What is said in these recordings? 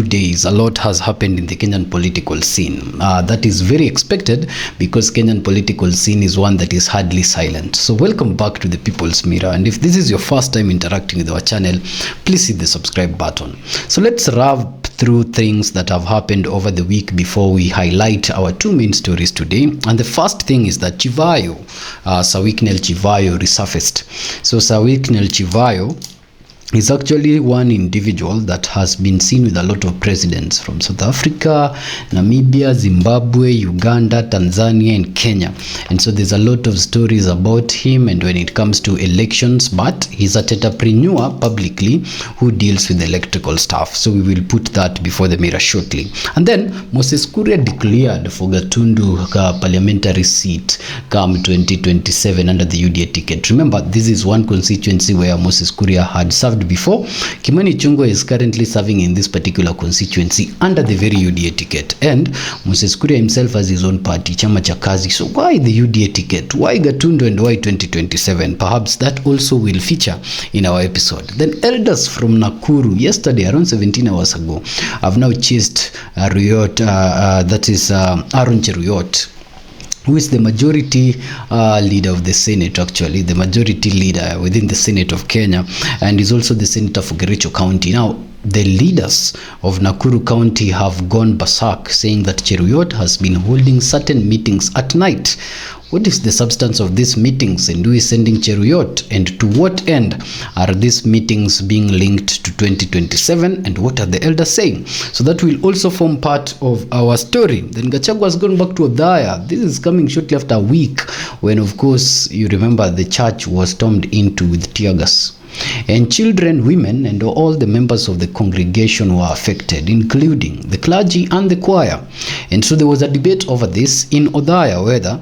days, a lot has happened in the Kenyan political scene. That is very expected because Kenyan political scene is one that is hardly silent. So welcome back to the People's Mirror. And if this is your first time interacting with our channel, please hit the subscribe button. So let's wrap through things that have happened over the week before we highlight our two main stories today. And the first thing is that Chivayo, Sawiknel Chivayo resurfaced. So Sawiknel Chivayo is actually one individual that has been seen with a lot of presidents from South Africa, Namibia, Zimbabwe, Uganda, Tanzania, and Kenya. And so there's a lot of stories about him and when it comes to elections, but he's a entrepreneur publicly who deals with electrical stuff. So we will put that before the mirror shortly. And then Moses Kuria declared for Gatundu parliamentary seat come 2027 under the UDA ticket. Remember, this is one constituency where Moses Kuria had served before. Kimani Ichung'wah is currently serving in this particular constituency under the very UDA ticket, and Moses Kuria himself has his own party, Chama cha Kazi. So why the UDA ticket? Why Gatundu and why 2027? Perhaps that also will feature in our episode. Then elders from Nakuru, yesterday around 17 hours ago, have now chased Cheruyiot, that is Aron Cheruyiot, who is the majority leader of the Senate, actually, the majority leader within the Senate of Kenya, and is also the senator for Kericho County. Now, the leaders of Nakuru County have gone berserk, saying that Cheruyiot has been holding certain meetings at night. What is the substance of these meetings, and who is sending Cheruyiot, and to what end are these meetings being linked to 2027, and what are the elders saying? So that will also form part of our story. Then Gachagua has gone back to Othaya. This is coming shortly after a week when, of course, you remember the church was stormed into with tear gas. And children, women, and all the members of the congregation were affected, including the clergy and the choir. And so there was a debate over this in Othaya, whether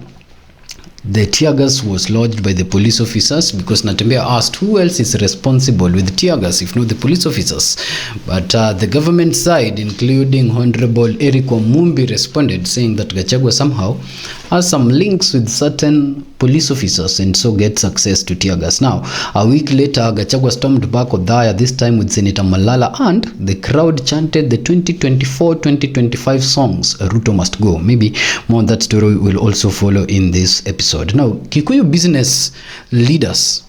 the tear gas was lodged by the police officers, because Natembea asked who else is responsible with tear gas if not the police officers. But the government side, including Honorable Eric Wamumbi, responded saying that Gachagua somehow has some links with certain police officers and so gets access to tear gas. Now, a week later, Gachagua stormed back Othaya, this time with Senator Malala, and the crowd chanted the 2024-2025 songs, Ruto must go. Maybe more on that story will also follow in this episode. Now, Kikuyu business leaders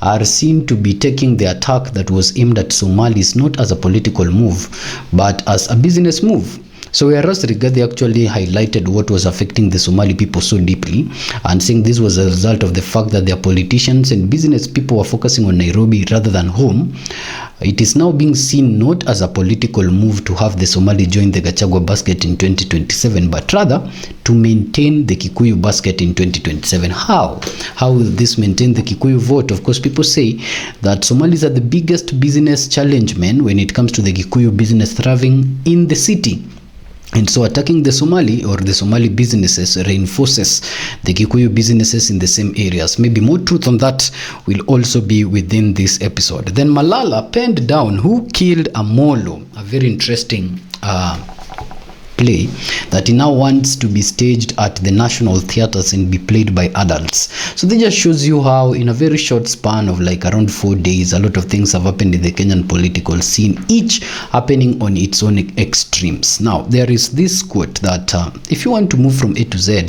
are seen to be taking the attack that was aimed at Somalis not as a political move, but as a business move. So whereas Rigathi actually highlighted what was affecting the Somali people so deeply and saying this was a result of the fact that their politicians and business people were focusing on Nairobi rather than home, it is now being seen not as a political move to have the Somali join the Gachagua basket in 2027, but rather to maintain the Kikuyu basket in 2027. How? How will this maintain the Kikuyu vote? Of course, people say that Somalis are the biggest business challenge men when it comes to the Kikuyu business thriving in the city. And so attacking the Somali or the Somali businesses reinforces the Kikuyu businesses in the same areas. Maybe more truth on that will also be within this episode. Then Malala penned down who killed Amolo, a very interesting play that he now wants to be staged at the national theaters and be played by adults. So that just shows you how in a very short span of like around 4 days, a lot of things have happened in the Kenyan political scene, each happening on its own extremes. Now, there is this quote that if you want to move from A to Z,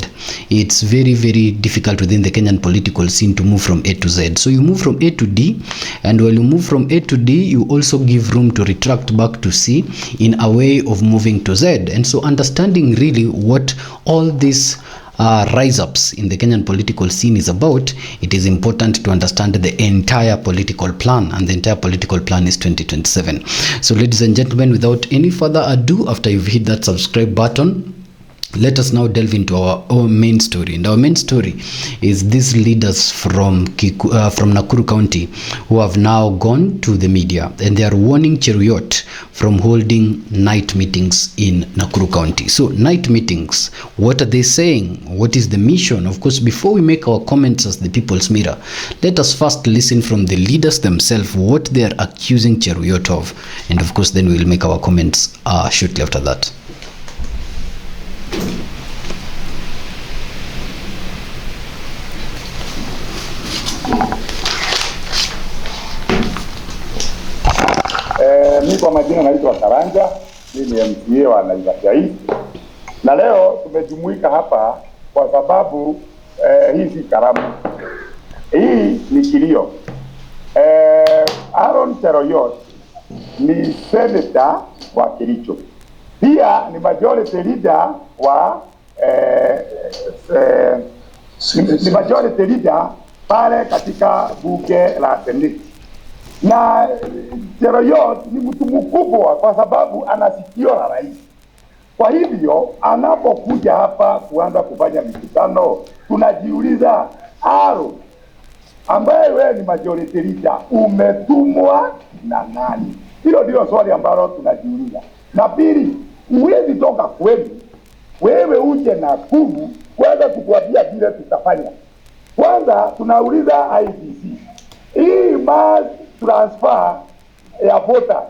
it's very, very difficult within the Kenyan political scene to move from A to Z. So you move from A to D, and while you move from A to D, you also give room to retract back to C in a way of moving to Z. And so understanding really what all these rise-ups in the Kenyan political scene is about, it is important to understand the entire political plan, and the entire political plan is 2027. So ladies and gentlemen, without any further ado, after you've hit that subscribe button, let us now delve into our main story. And our main story is these leaders from Nakuru County who have now gone to the media, and they are warning Cheruyiot from holding night meetings in Nakuru County. So night meetings, what are they saying? What is the mission? Of course, before we make our comments as the People's Mirror, let us first listen from the leaders themselves what they are accusing Cheruyiot of. And of course, then we'll make our comments shortly after that. Mimi kwa majina naitwa Karanja, mimi ni MCA wa Naivasha East, na leo tumejumuika hapa kwa sababu hii si karamu, hii ni kilio. Aron Cheruyiot ni senator wa Kericho, pia ni majority leader wa ni majority leader pale katika bunge la Senate. Na Cheruyiot ni mtu mkubwa kwa sababu ana sikio la rais. Kwa hivyo anapokuja hapa kuanza kufanya mikutano, tunajiuliza, Aron ambaye wewe ni majority leader, umetumwa na nani? Hilo ndio swali ambalo tunajiuliza. Na pili, huwezi toka kwenu wewe uje Nakuru kwanza kutuambia vile tutafanya. Kwanza tunauliza IEBC, hii mass transfer ya voters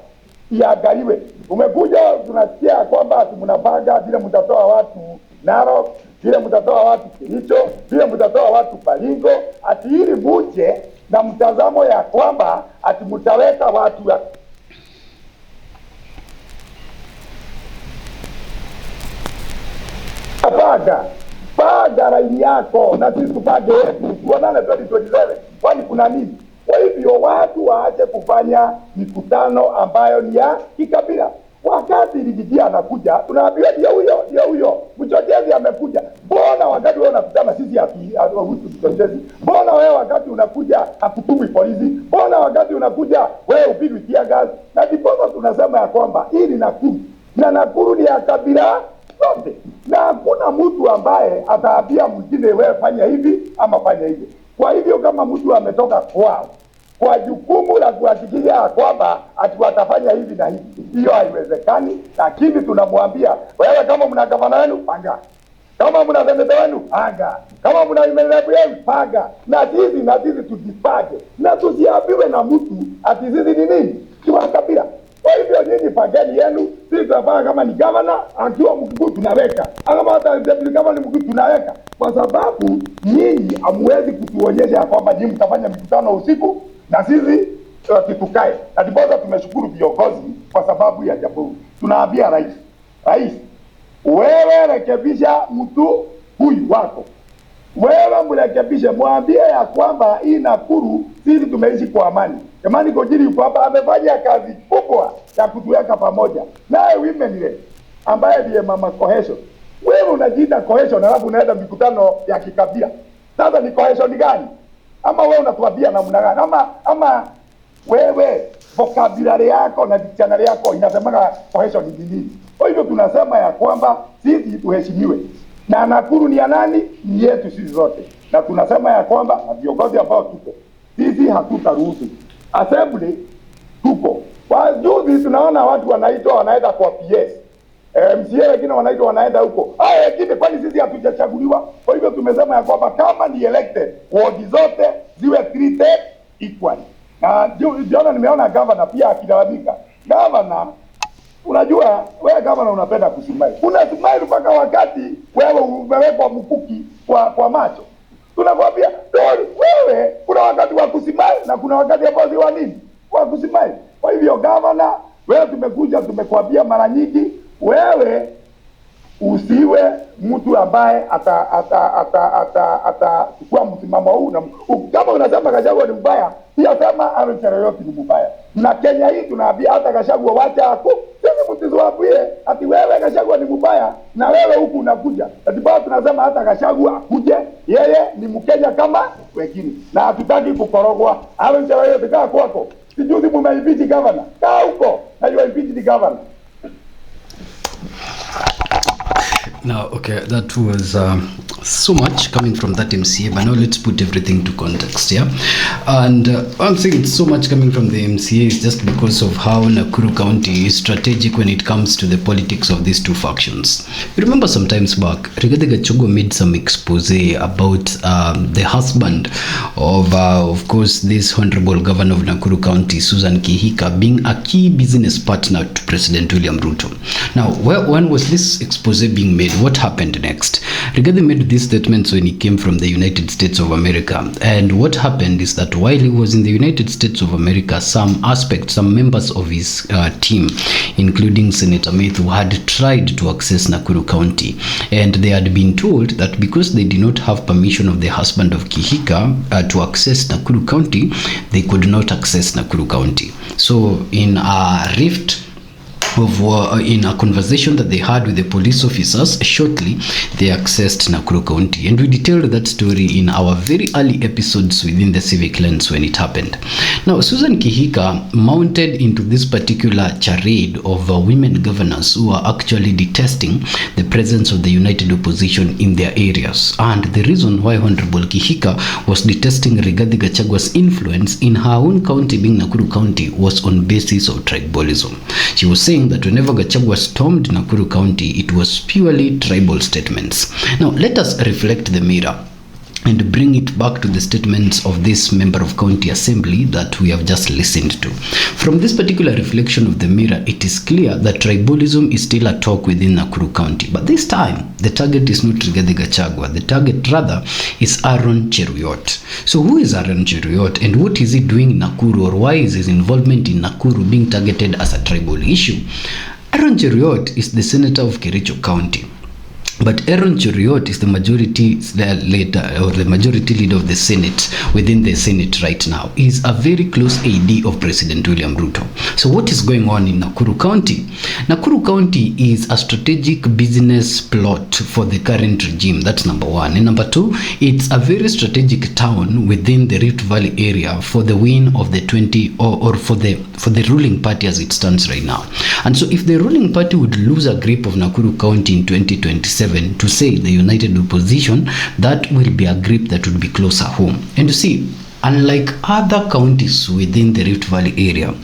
iangaliwe. Umekuja tunasikia kwamba mnapanga vile mtatoa watu Narok, vile mtatoa watu Kericho, vile mtatoa watu Baringo, ati ili muje na mtazamo ya kwamba ati mtaweka watu ya paga raini yako na sisi tupage tuonane 2027. Kwani kuna nini? Kwa hivyo watu waache kufanya mikutano ambayo ni ya kikabila. Wakati Rigiji anakuja, tunaambiwa ndio huyo mchochezi amekuja. Mbona wakati wewe unakutana sisi hatuhusu mchochezi? Mbona wewe wakati unakuja hakutumi polisi? Mbona wakati unakuja wewe upigwi tear gas? Na ndipo tunasema ya kwamba hii ni Nakuru. Na Nakuru ni ya kabila zote. Na hakuna mtu ambaye ataambia mwingine wewe fanya hivi ama fanya hivi. Kwa hivyo kama mtu ametoka kwao kwa jukumu la kuhakikisha kwamba ati watafanya hivi na hivi, hiyo haiwezekani. Lakini tunamwambia wewe, kama mna gavana wenu panga, kama mna seneta wenu panga, kama mna imelevu yenu panga, na sisi tujipage, na tusiambiwe na mtu ati sisi ni nini kwa kabila. Kwa hivyo nyinyi pageni yenu, sisi tunafanya kama ni gavana akiwa mkuu tunaweka, kama hata deputy governor ni mkuu tunaweka, kwa sababu nyinyi hamwezi kutuonyesha kwamba nyinyi mtafanya mikutano usiku na sisi tukae. Na ndipo tumeshukuru viongozi kwa sababu ya jambo. Tunaambia rais, wewe rekebisha mtu huyu wako, wewe mrekebishe, mwambie ya kwamba hii Nakuru sisi tumeishi kwa amani. Jamani, Kojiri yuko hapa amefanya kazi kubwa ya kutuweka pamoja. Naye women ile ambaye ndiye mama cohesion, wewe unajiita cohesion alafu unaenda mikutano ya kikabila. Sasa ni cohesion gani? Ama wewe unatuambia namna gani? Ama wewe vocabulary yako na dictionary yako inasema cohesion ni nini? Kwa hivyo tunasema ya kwamba sisi tuheshimiwe. Na Nakuru ni ya nani? Ni yetu sisi zote. Na tunasema ya kwamba na viongozi ambao tuko, sisi hatutaruhusu. Assembly tuko. Kwa juzi tunaona watu wanaenda kwa PS. MCA wengine wanaenda huko. Lakini kwani sisi hatujachaguliwa? Kwa hivyo tumesema ya kwamba kama ni elected, ward zote ziwe treated equally. Na jana nimeona governor pia akilalamika. Governor, unajua wewe governor unapenda kusimai. Unasimai mpaka wakati wewe umewekwa mkuki kwa macho. Tunakwambia, wewe kuna wakati wa kusimai na kuna wakati ambao si wa nini? Wa kusimai. Kwa hivyo governor, wewe tumekwambia mara nyingi, wewe usiwe mtu ambaye atachukua msimamo huu. Kama unasema Gachagua ni mbaya, pia sema Aron Cheruyiot ni mbaya. Na Kenya hii tunaambia hata Gachagua wacha hapo. Sisi mtizoambie ati wewe Gachagua ni mbaya na wewe huku unakuja. Atiba tunasema hata Gachagua akuje, yeye ni Mkenya kama wengine. Na hatutaki kukorogwa. Aron Cheruyiot kaa kwako. Sijuzi mmeimpeach governor. Kaa huko na you impeach the governor. Now, okay, that was so much coming from that MCA, but now let's put everything to context, yeah? And I'm saying it's so much coming from the MCA is just because of how Nakuru County is strategic when it comes to the politics of these two factions. You remember some times back, Rigathi Gachagua made some expose about the husband of course, this Honorable Governor of Nakuru County, Susan Kihika, being a key business partner to President William Ruto. Now, when was this expose being made? What happened next? Rigathi made these statements when he came from the United States of America. And what happened is that while he was in the United States of America, some members of his team, including Senator Methu, had tried to access Nakuru County. And they had been told that because they did not have permission of the husband of Kihika to access Nakuru County, they could not access Nakuru County. So in a in a conversation that they had with the police officers, shortly they accessed Nakuru County, and we detailed that story in our very early episodes within the Civic Lens when it happened. Now, Susan Kihika mounted into this particular charade of women governors who are actually detesting the presence of the united opposition in their areas, and the reason why Honorable Kihika was detesting Rigathi Gachagua's influence in her own county, being Nakuru County, was on basis of tribalism. She was saying that whenever Gachagua stormed Nakuru County, it was purely tribal statements. Now, let us reflect the mirror and bring it back to the statements of this member of county assembly that we have just listened to. From this particular reflection of the mirror, it is clear that tribalism is still a talk within Nakuru County. But this time, the target is not Rigathi Gachagua. The target, rather, is Aron Cheruyiot. So who is Aron Cheruyiot, and what is he doing in Nakuru, or why is his involvement in Nakuru being targeted as a tribal issue? Aron Cheruyiot is the senator of Kericho County. But Aron Cheruyiot is the majority leader of the Senate, within the Senate right now. He is a very close AD of President William Ruto. So what is going on in Nakuru County? Nakuru County is a strategic business plot for the current regime. That's number one. And number two, it's a very strategic town within the Rift Valley area for the win of the for the ruling party as it stands right now. And so if the ruling party would lose a grip of Nakuru County in 2027, to say the united opposition, that will be a grip that would be closer home. And you see, unlike other counties within the Rift Valley area,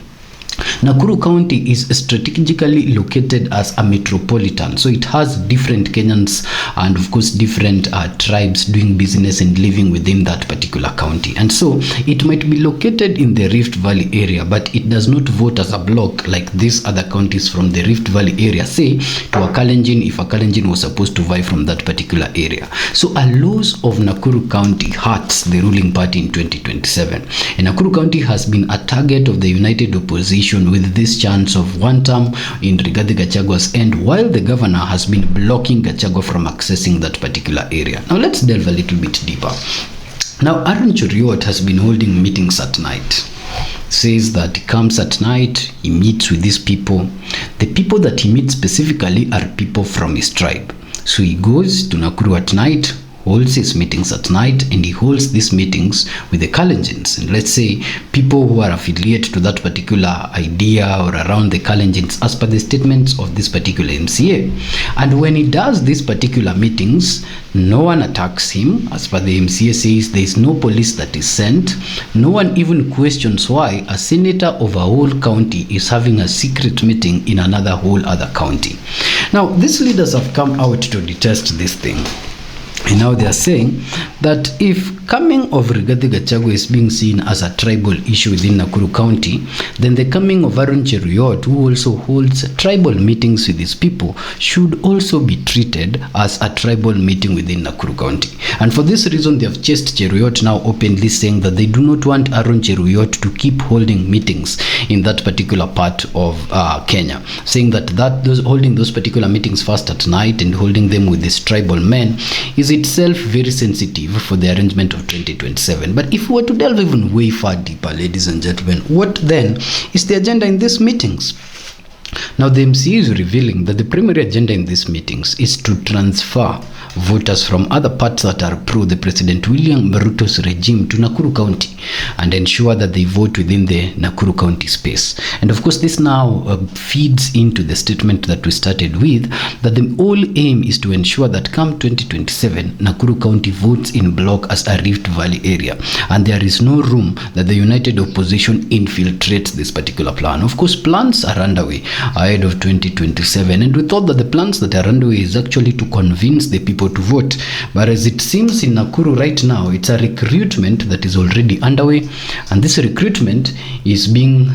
Nakuru County is strategically located as a metropolitan, so it has different Kenyans and of course different tribes doing business and living within that particular county. And so it might be located in the Rift Valley area, but it does not vote as a block like these other counties from the Rift Valley area, say to a Kalenjin, if a Kalenjin was supposed to vie from that particular area. So a loss of Nakuru County hurts the ruling party in 2027. And Nakuru County has been a target of the united opposition with this chance of one term in Rigathi Gachagua's end, while the governor has been blocking Gachagua from accessing that particular area. Now let's delve a little bit deeper. Now Aron Cheruyiot has been holding meetings at night. Says that he comes at night, he meets with these people. The people that he meets specifically are people from his tribe. So he goes to Nakuru at night, holds his meetings at night, and he holds these meetings with the Kalenjins, and let's say people who are affiliated to that particular idea or around the Kalenjins as per the statements of this particular MCA. And when he does these particular meetings, no one attacks him. As per the MCA says, there is no police that is sent. No one even questions why a senator of a whole county is having a secret meeting in another whole other county. Now these leaders have come out to detest this thing. And now they are saying that if coming of Rigathi Gachagua is being seen as a tribal issue within Nakuru County, then the coming of Aron Cheruyiot, who also holds tribal meetings with his people, should also be treated as a tribal meeting within Nakuru County. And for this reason, they have chased Cheruyiot now openly, saying that they do not want Aron Cheruyiot to keep holding meetings in that particular part of Kenya, saying that holding those particular meetings first at night and holding them with these tribal men is itself very sensitive for the arrangement of 2027. But if we were to delve even way far deeper, ladies and gentlemen, what then is the agenda in these meetings? Now the MCA is revealing that the primary agenda in these meetings is to transfer voters from other parts that are pro the President William Ruto's regime to Nakuru County and ensure that they vote within the Nakuru County space. And of course this now feeds into the statement that we started with, that the whole aim is to ensure that come 2027 Nakuru County votes in block as a Rift Valley area, and there is no room that the united opposition infiltrates this particular plan. Of course plans are underway ahead of 2027, and we thought that the plans that are underway is actually to convince the people to vote, but as it seems in Nakuru right now, it's a recruitment that is already underway, and this recruitment is being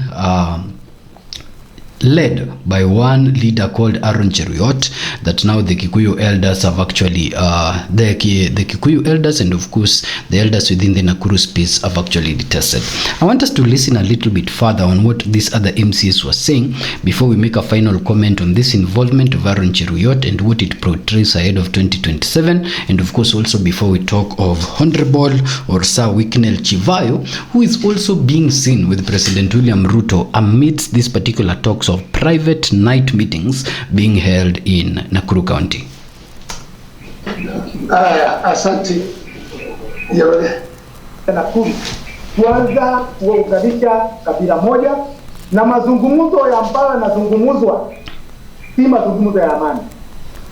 led by one leader called Aron Cheruyiot, that now the Kikuyu elders have actually, the Kikuyu elders and of course the elders within the Nakuru space have actually detested. I want us to listen a little bit further on what these other MCs were saying before we make a final comment on this involvement of Aron Cheruyiot and what it portrays ahead of 2027, and of course also before we talk of Honorable or Sir Wicknell Chivayo, who is also being seen with President William Ruto amidst these particular talks of private night meetings being held in Nakuru County. Asante Nakuru kuanza kuunganisha kabila moja, na mazungumzo ya ambayo yanazungumzwa si mazungumzo ya amani.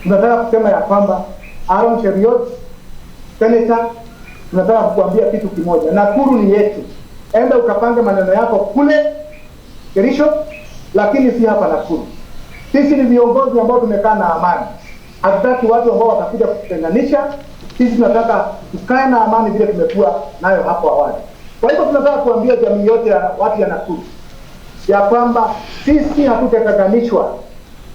Tunataka kusema ya kwamba Aron Cheruyiot, Senator, tunataka kukuambia kitu kimoja. Nakuru ni yetu. Enda ukapange maneno yako kule Kerisho, lakini si hapa Nakuru. Sisi ni viongozi ambao tumekaa na amani. Hatutaki watu ambao watakuja kutenganisha. Sisi tunataka tukae na amani vile tumekuwa nayo hapo awali. Kwa hivyo tunataka kuambia jamii yote ya watu ya Nakuru ya kwamba sisi hatutatenganishwa.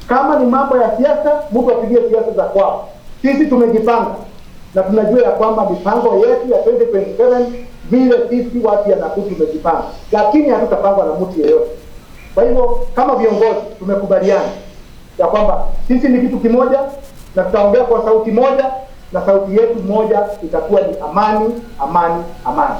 Kama ni mambo ya siasa, mtu apigie siasa za kwao. Sisi tumejipanga na tunajua ya kwamba mipango yetu ya 2027 vile sisi watu ya Nakuru tumejipanga, lakini hatutapangwa na mtu yeyote. Kwa hivyo kama viongozi tumekubaliana ya kwamba sisi ni kitu kimoja na tutaongea kwa sauti moja, na sauti yetu moja itakuwa ni amani, amani, amani.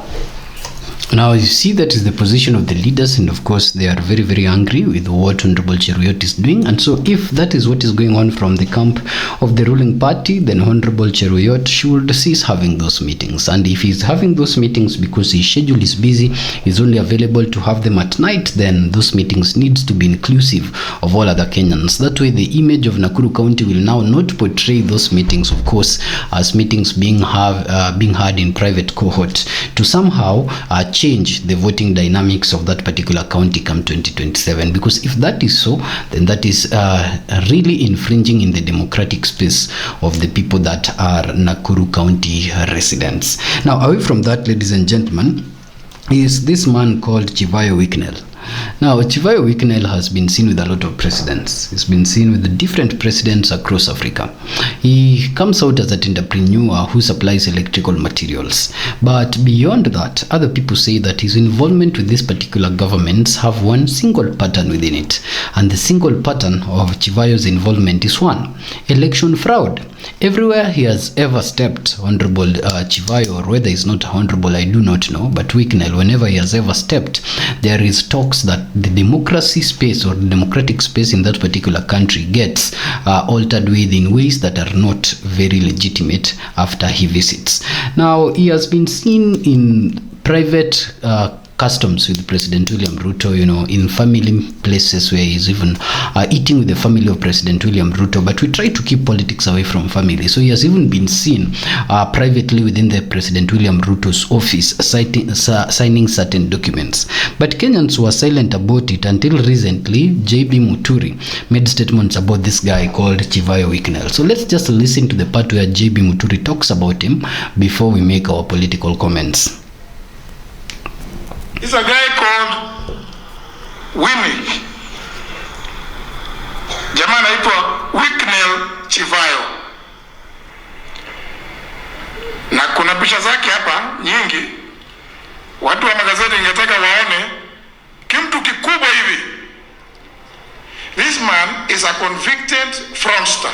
Now you see that is the position of the leaders, and of course they are very, very angry with what Honorable Cheruyiot is doing. And so if that is what is going on from the camp of the ruling party, then Honorable Cheruyiot should cease having those meetings. And if he's having those meetings because his schedule is busy, he's only available to have them at night, then those meetings needs to be inclusive of all other Kenyans. That way the image of Nakuru County will now not portray those meetings, of course, as meetings being had in private cohort to somehow change the voting dynamics of that particular county come 2027, because if that is so, then that is really infringing in the democratic space of the people that are Nakuru County residents. Now, away from that, ladies and gentlemen, is this man called Chivayo Wicknell. Now, Chivayo Wicknell has been seen with a lot of presidents. He's been seen with the different presidents across Africa. He comes out as an entrepreneur who supplies electrical materials. But beyond that, other people say that his involvement with these particular governments have one single pattern within it. And the single pattern of Chivayo's involvement is one: election fraud. Everywhere he has ever stepped, Honorable Chivayo, or whether he's not honorable, I do not know, but Wicknell, whenever he has ever stepped, there is talks that the democracy space or the democratic space in that particular country gets altered with in ways that are not very legitimate after he visits. Now, he has been seen in private customs with President William Ruto, you know, in family places where he's even eating with the family of President William Ruto. But we try to keep politics away from family. So he has even been seen privately within the President William Ruto's office signing certain documents. But Kenyans were silent about it until recently. JB Muturi made statements about this guy called Chivayo Wicknell. So let's just listen to the part where JB Muturi talks about him before we make our political comments. It's a guy called Winnie. Jamaa anaitwa Wicknell Chivayo. Na kuna picha zake hapa nyingi. Watu wa magazeti ingetaka waone kimtu kikubwa hivi. This man is a convicted fraudster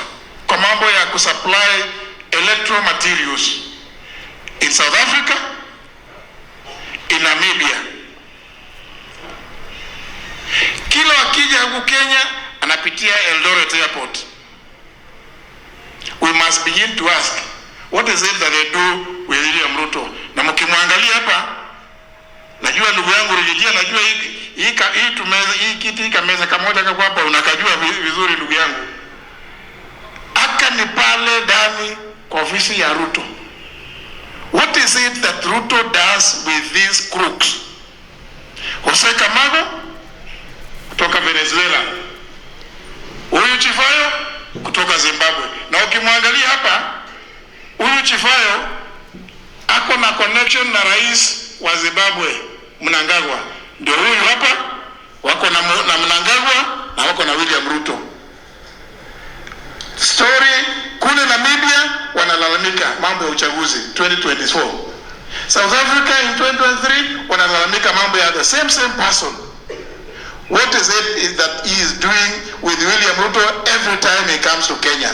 kwa mambo ya kusupply electro materials in South Africa, in Namibia. Kila wakija huku Kenya anapitia Eldoret Airport. We must begin to ask, what is it that they do with William Ruto? Na mkimwangalia hapa, najua ndugu yangu Rejea, najua hii kiti kameza kamoja kwa hapa unakajua vizuri ndugu yangu. Aka ni pale ndani kwa ofisi ya Ruto. What is it that Ruto does with these crooks? Jose Camargo kutoka Venezuela, huyu Chivayo kutoka Zimbabwe. Na ukimwangalia hapa, huyu Chivayo ako na connection na rais wa Zimbabwe, Mnangagwa. Ndio huyu hapa wako na Mnangagwa na wako wanalalamika mambo ya uchaguzi 2024. South Africa in 2023 wanalalamika mambo ya the same person. What is it that he is doing with William Ruto every time he comes to Kenya?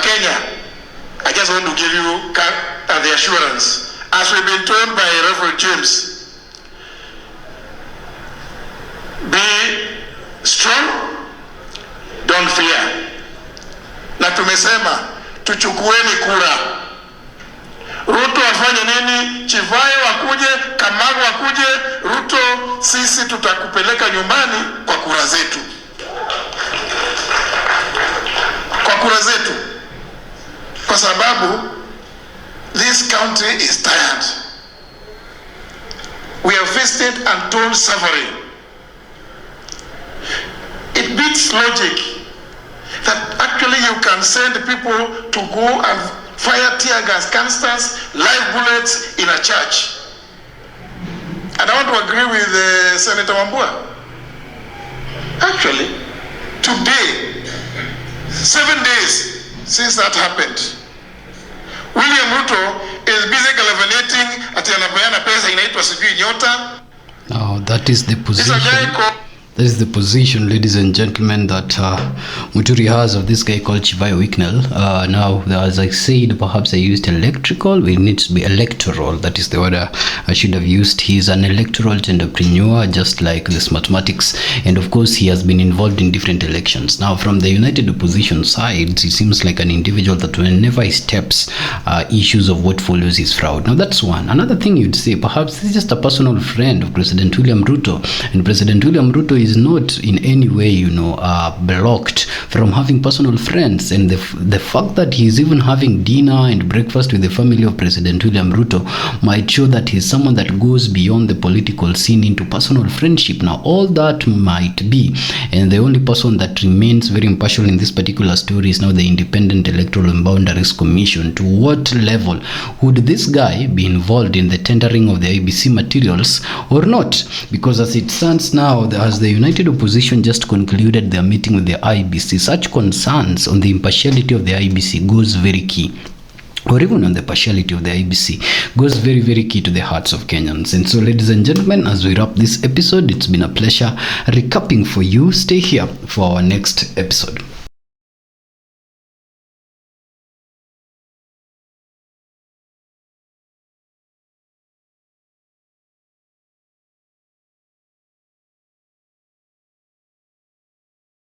Kenya, I just want to give you the assurance, as we've been told by Reverend James, be strong, don't fear. Na tumesema tuchukueni kura. Ruto afanye nini? Chivayo akuje, Kamago akuje, Ruto sisi tutakupeleka nyumbani kwa kura zetu. Kwa kura zetu. Kwa sababu this country is tired. We have faced untold suffering. It beats logic that actually you can send people to go and fire tear gas canisters, live bullets in a church. And I want to agree with Senator Wambua. Actually, today, 7 days since that happened, William Ruto is busy galvanating ati anapeana pesa inaitwa sijui nyota. Now that is the position. That is the position, ladies and gentlemen, that Muturi has of this guy called Chivayo Wicknell. Now, as I said, perhaps I used electrical. It needs to be electoral. That is the word I should have used. He's an electoral entrepreneur, just like this mathematics. And of course, he has been involved in different elections. Now, from the United Opposition side, he seems like an individual that whenever he steps, issues of what follows is fraud. Now, that's one. Another thing you'd say, perhaps he's just a personal friend of President William Ruto. And President William Ruto is not in any way, blocked from having personal friends. And the fact that he's even having dinner and breakfast with the family of President William Ruto might show that he's someone that goes beyond the political scene into personal friendship. Now, all that might be, and the only person that remains very impartial in this particular story is now the Independent Electoral and Boundaries Commission. To what level would this guy be involved in the tendering of the IBC materials or not? Because as it stands now, as the United Opposition just concluded their meeting with the IBC, such concerns on the impartiality of the IBC goes very key, or even on the partiality of the IBC goes very, very key to the hearts of Kenyans. And so, ladies and gentlemen, as we wrap this episode, it's been a pleasure recapping for you. Stay here for our next episode.